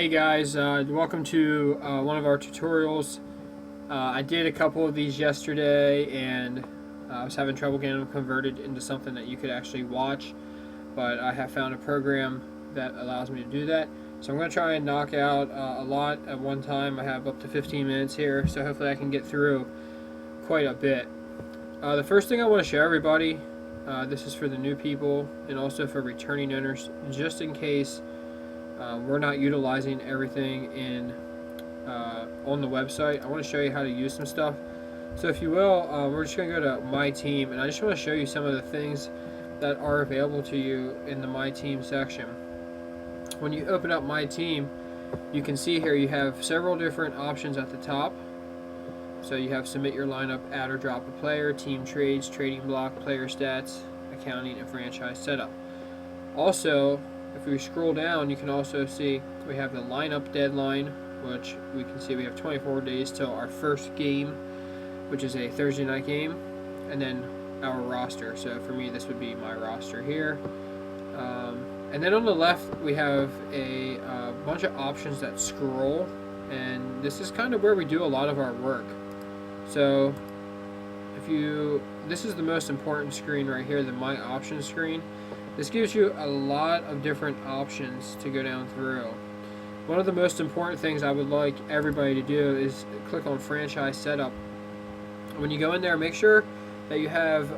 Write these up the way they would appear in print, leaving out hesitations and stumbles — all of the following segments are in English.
Hey guys, welcome to one of our tutorials. I did a couple of these yesterday and I was having trouble getting them converted into something that you could actually watch, but I have found a program that allows me to do that. So I'm going to try and knock out a lot at one time. I have up to 15 minutes here, so hopefully I can get through quite a bit. The first thing I want to show everybody, this is for the new people and also for returning owners, just in case we're not utilizing everything on the website. I want to show you how to use some stuff. So if you will, we're just going to go to My Team, and I just want to show you some of the things that are available to you in the My Team section. When you open up My Team, you can see here you have several different options at the top. So you have submit your lineup, add or drop a player, team trades, trading block, player stats, accounting, and franchise setup. Also, if we scroll down, you can also see we have the lineup deadline, which we can see we have 24 days till our first game, which is a Thursday night game, and then our roster. So for me, this would be my roster here. And then on the left, we have a bunch of options that scroll, and this is kind of where we do a lot of our work. So this is the most important screen right here, the My Options screen. This gives you a lot of different options to go down through. One of the most important things I would like everybody to do is click on Franchise Setup. When you go in there, make sure that you have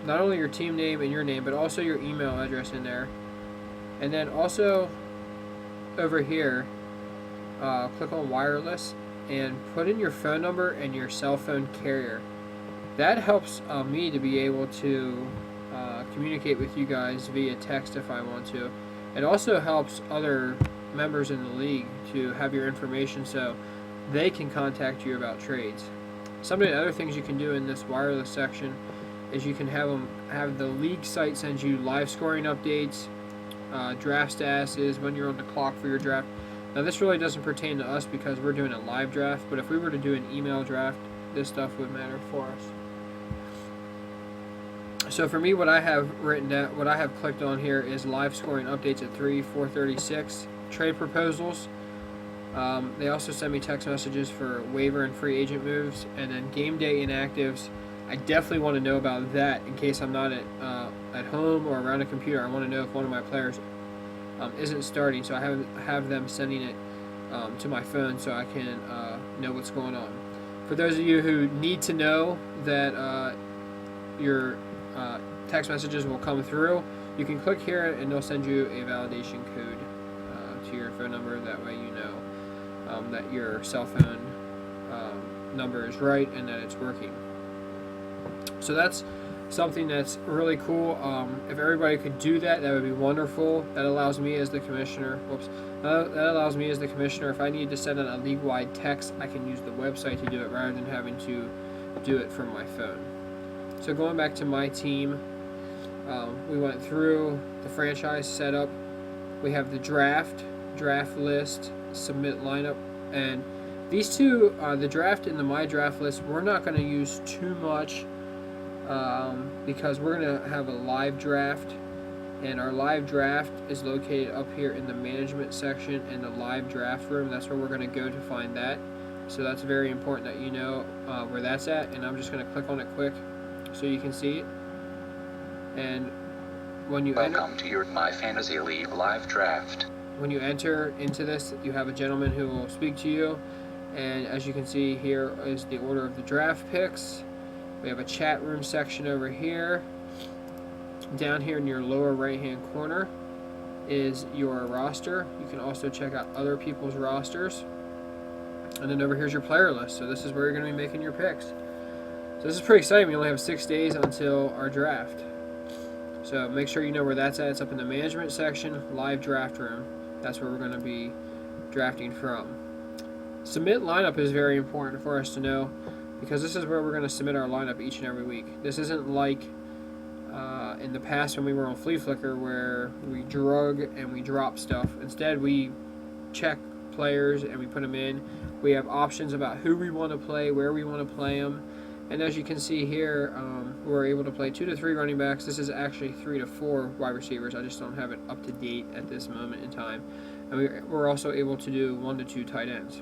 not only your team name and your name, but also your email address in there. And then also over here, click on Wireless and put in your phone number and your cell phone carrier. That helps me to be able to communicate with you guys via text if I want to. It also helps other members in the league to have your information so they can contact you about trades. Some of the other things you can do in this wireless section is you can have the league site send you live scoring updates, draft statuses, when you're on the clock for your draft. Now this really doesn't pertain to us because we're doing a live draft, but if we were to do an email draft, this stuff would matter for us. So for me, what I have written down, what I have clicked on here is live scoring updates at 3/4/36, trade proposals. They also send me text messages for waiver and free agent moves, and then game day inactives. I definitely want to know about that in case I'm not at home or around a computer. I want to know if one of my players isn't starting, so I have them sending it to my phone so I can know what's going on. For those of you who need to know that your text messages will come through, you can click here and they'll send you a validation code to your phone number. That way you know that your cell phone number is right and that it's working. So that's something that's really cool. If everybody could do that, that would be wonderful. That allows me as the commissioner, that allows me as the commissioner, if I need to send out a league-wide text, I can use the website to do it rather than having to do it from my phone. So going back to My Team, we went through the franchise setup. We have the draft list, submit lineup, and these two, the draft and the My Draft list, we're not going to use too much because we're going to have a live draft, and our live draft is located up here in the management section in the live draft room. That's where we're going to go to find that. So that's very important that you know where that's at, and I'm just going to click on it quick so you can see it. And when you welcome to your My Fantasy League live draft. When you enter into this, you have a gentleman who will speak to you, and as you can see, here is the order of the draft picks. We have a chat room section over here. Down here in your lower right hand corner is your roster. You can also check out other people's rosters, and then over here's your player list. So this is where you're going to be making your picks. So this is pretty exciting. We only have 6 days until our draft. So make sure you know where that's at. It's up in the management section, live draft room. That's where we're going to be drafting from. Submit lineup is very important for us to know because this is where we're going to submit our lineup each and every week. This isn't like in the past when we were on Flea Flicker where we drug and we drop stuff. Instead, we check players and we put them in. We have options about who we want to play, where we want to play them. And as you can see here, we're able to play 2 to 3 running backs. This is actually 3 to 4 wide receivers. I just don't have it up to date at this moment in time. And we're also able to do 1 to 2 tight ends,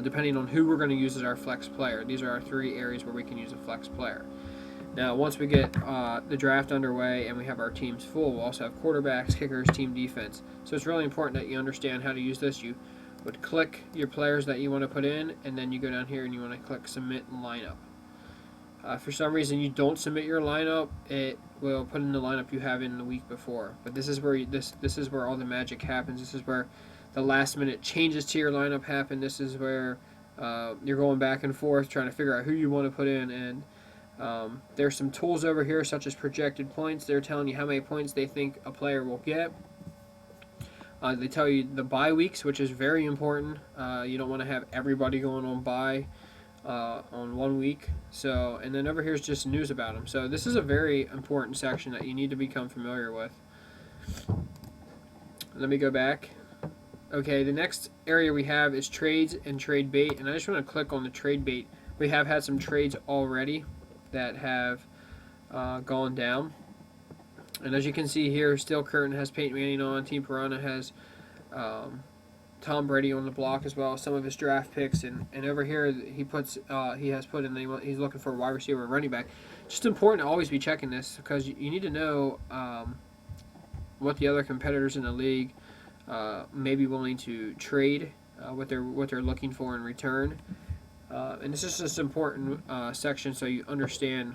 depending on who we're going to use as our flex player. These are our 3 areas where we can use a flex player. Now, once we get the draft underway and we have our teams full, we'll also have quarterbacks, kickers, team defense. So it's really important that you understand how to use this. You would click your players that you want to put in, and then you go down here and you want to click Submit Lineup. If for some reason you don't submit your lineup, it will put in the lineup you have in the week before. But this is where this is where all the magic happens. This is where the last minute changes to your lineup happen. This is where you're going back and forth trying to figure out who you want to put in. And there's some tools over here such as projected points. They're telling you how many points they think a player will get. They tell you the bye weeks, which is very important. You don't want to have everybody going on bye on 1 week. So, and then over here is just news about them. So this is a very important section that you need to become familiar with. Let me go back. Okay, the next area we have is trades and trade bait, and I just want to click on the trade bait. We have had some trades already that have gone down. And as you can see here, Steel Curtain has Peyton Manning on. Team Piranha has Tom Brady on the block as well as some of his draft picks. And over here, he has put in he's looking for a wide receiver and running back. Just important to always be checking this because you need to know what the other competitors in the league may be willing to trade, what they're looking for in return. And this is just an important section so you understand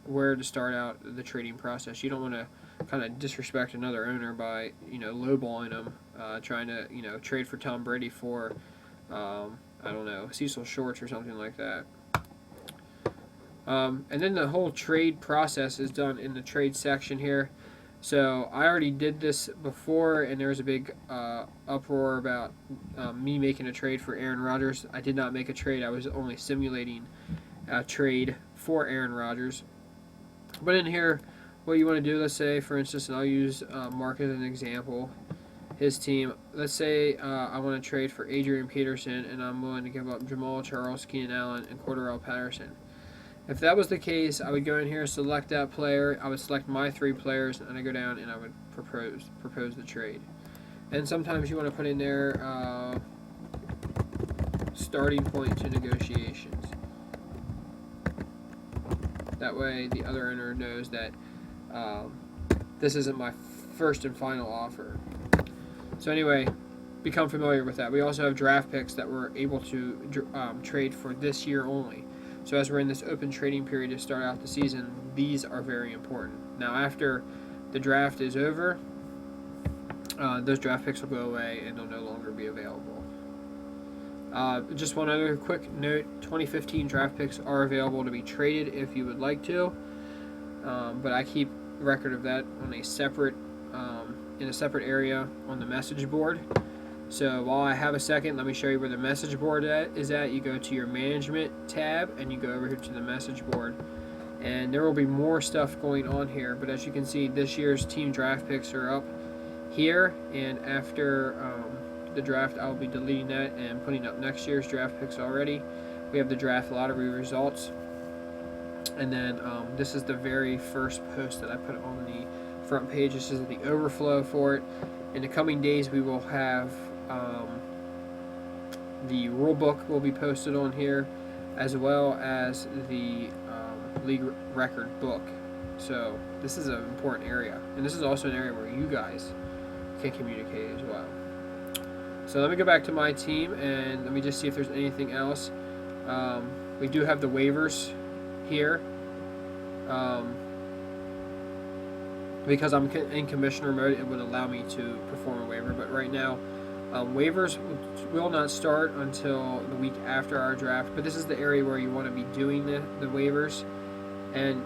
where to start out the trading process. You don't want to kind of disrespect another owner by lowballing them, trying to trade for Tom Brady for I don't know, Cecil Shorts or something like that. And then the whole trade process is done in the trade section here. So I already did this before, and there was a big uproar about me making a trade for Aaron Rodgers. I did not make a trade. I was only simulating a trade for Aaron Rodgers. But in here, what you want to do, let's say, for instance, and I'll use Mark as an example, his team. Let's say I want to trade for Adrian Peterson, and I'm willing to give up Jamal Charles, Keenan Allen, and Cordarrelle Patterson. If that was the case, I would go in here, select that player. I would select my 3 players, and I go down and I would propose the trade. And sometimes you want to put in there starting point to negotiations. That way, the other owner knows that this isn't my first and final offer. So anyway, become familiar with that. We also have draft picks that we're able to trade for this year only. So as we're in this open trading period to start out the season, these are very important. Now after the draft is over, those draft picks will go away and they'll no longer be available. Just one other quick note, 2015 draft picks are available to be traded if you would like to, but I keep record of that on a separate, in a separate area on the message board. So while I have a second, let me show you where the message board is at. You go to your management tab and you go over here to the message board. And there will be more stuff going on here, but as you can see, this year's team draft picks are up here, and after the draft, I'll be deleting that and putting up next year's draft picks already. We have the draft lottery results, and then this is the very first post that I put on the front page. This is the overflow for it. In the coming days, we will have the rule book will be posted on here, as well as the league record book. So this is an important area, and this is also an area where you guys can communicate as well. So let me go back to my team and let me just see if there's anything else. We do have the waivers here. Because I'm in commissioner mode, it would allow me to perform a waiver, but right now waivers will not start until the week after our draft, but this is the area where you want to be doing the waivers. And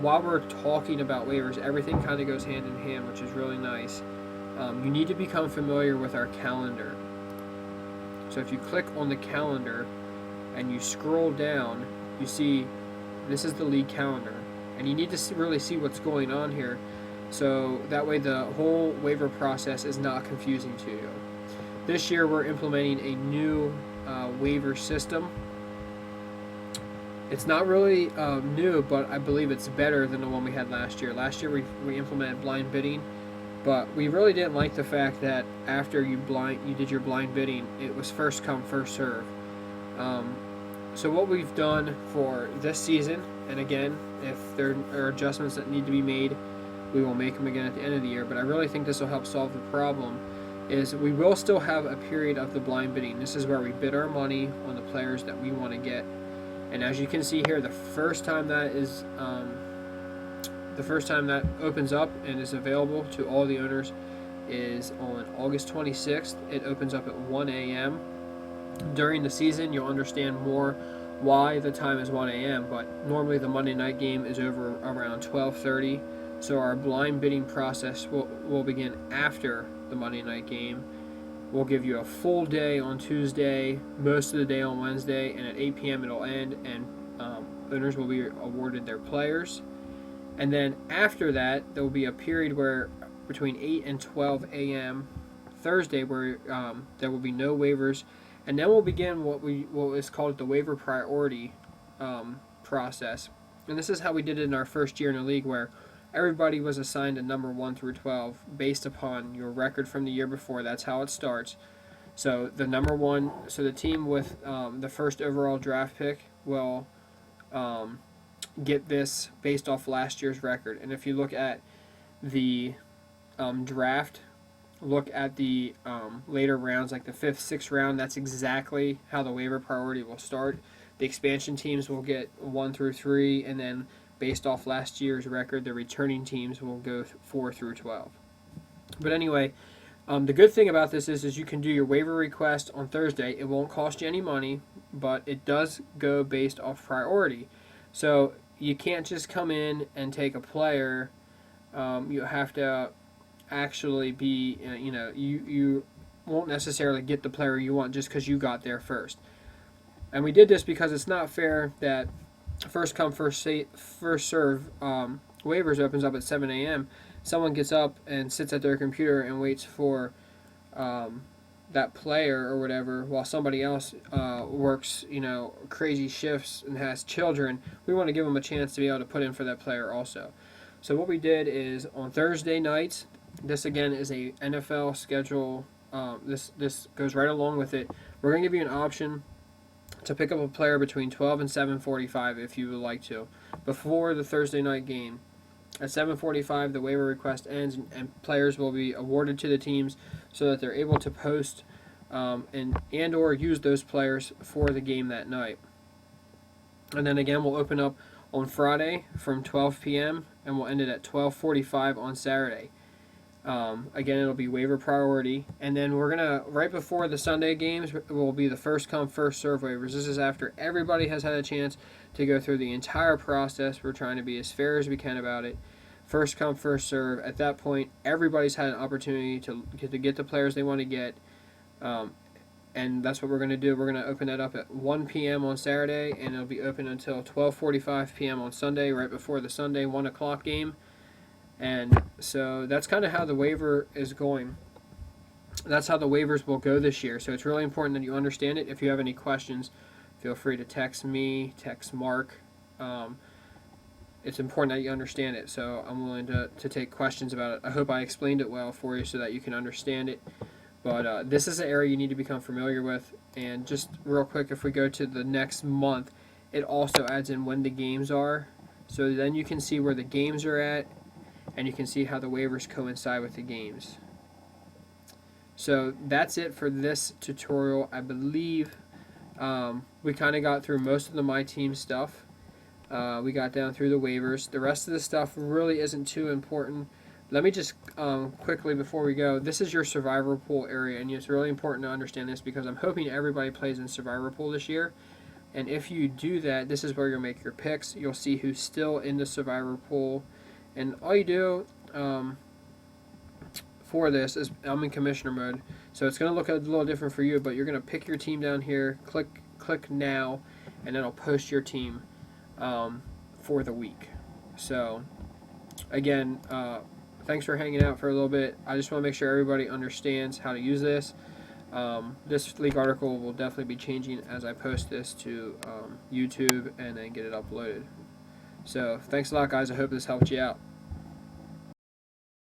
while we're talking about waivers, everything kind of goes hand in hand, which is really nice. You need to become familiar with our calendar. So if you click on the calendar and you scroll down, you see this is the league calendar. And you need to really see what's going on here, so that way the whole waiver process is not confusing to you. This year we're implementing a new waiver system. It's not really new, but I believe it's better than the one we had last year. Last year we implemented blind bidding, But we really didn't like the fact that after you did your blind bidding, it was first come first serve. Um, so what we've done for this season, and again, if there are adjustments that need to be made, we will make them again at the end of the year. But I really think this will help solve the problem. Is we will still have a period of the blind bidding. This is where we bid our money on the players that we want to get. And as you can see here, the first time that opens up and is available to all the owners is on August 26th. It opens up at 1 a.m. During the season, you'll understand more why the time is 1 a.m., but normally the Monday night game is over around 12:30. So our blind bidding process will begin after the Monday night game. We'll give you a full day on Tuesday, most of the day on Wednesday, and at 8 p.m. it'll end, and owners will be awarded their players. And then after that, there will be a period where between 8 and 12 a.m. Thursday where there will be no waivers, and then we'll begin what is called the waiver priority process. And this is how we did it in our first year in the league, where everybody was assigned a number 1 through 12 based upon your record from the year before. That's how it starts. So the number 1, so the team with the first overall draft pick will get this based off last year's record. And if you look at the draft, look at the later rounds, like the 5th, 6th round, that's exactly how the waiver priority will start. The expansion teams will get 1 through 3, and then based off last year's record, the returning teams will go 4 through 12. But anyway, the good thing about this is you can do your waiver request on Thursday. It won't cost you any money, but it does go based off priority. So you can't just come in and take a player. You have to actually be, you won't necessarily get the player you want just because you got there first. And we did this because it's not fair that first come, first serve waivers opens up at 7 a.m. Someone gets up and sits at their computer and waits for that player or whatever, while somebody else works, crazy shifts and has children. We want to give them a chance to be able to put in for that player also. So what we did is on Thursday nights, this again is a NFL schedule. This goes right along with it. We're going to give you an option to pick up a player between 12 and 7:45 if you would like to, before the Thursday night game. At 7:45, the waiver request ends, and players will be awarded to the teams so that they're able to post and or use those players for the game that night. And then again, we'll open up on Friday from 12 p.m. and we'll end it at 12:45 on Saturday. Again, it'll be waiver priority. And then we're going to, right before the Sunday games, will be the first come, first serve waivers. This is after everybody has had a chance to go through the entire process. We're trying to be as fair as we can about it. First come, first serve. At that point, everybody's had an opportunity to get the players they want to get. And that's what we're going to do. We're going to open that up at 1 p.m. on Saturday, and it'll be open until 12:45 p.m. on Sunday, right before the Sunday 1 o'clock game. And so that's kind of how the waiver is going. That's how the waivers will go this year. So it's really important that you understand it. If you have any questions, feel free to text me, text Mark. It's important that you understand it. So I'm willing to take questions about it. I hope I explained it well for you so that you can understand it. But this is an area you need to become familiar with. And just real quick, if we go to the next month, it also adds in when the games are. So then you can see where the games are at, and you can see how the waivers coincide with the games. So that's it for this tutorial. I believe we kind of got through most of the My Team stuff. We got down through the waivers. The rest of the stuff really isn't too important. Let me just quickly, before we go, this is your Survivor Pool area, and it's really important to understand this because I'm hoping everybody plays in Survivor Pool this year. And if you do that, this is where you'll make your picks. You'll see who's still in the Survivor Pool. And all you do for this is, I'm in commissioner mode, so it's going to look a little different for you, but you're going to pick your team down here, click now, and then it'll post your team for the week. So again, thanks for hanging out for a little bit. I just want to make sure everybody understands how to use this. This league article will definitely be changing as I post this to YouTube and then get it uploaded. So thanks a lot, guys. I hope this helped you out.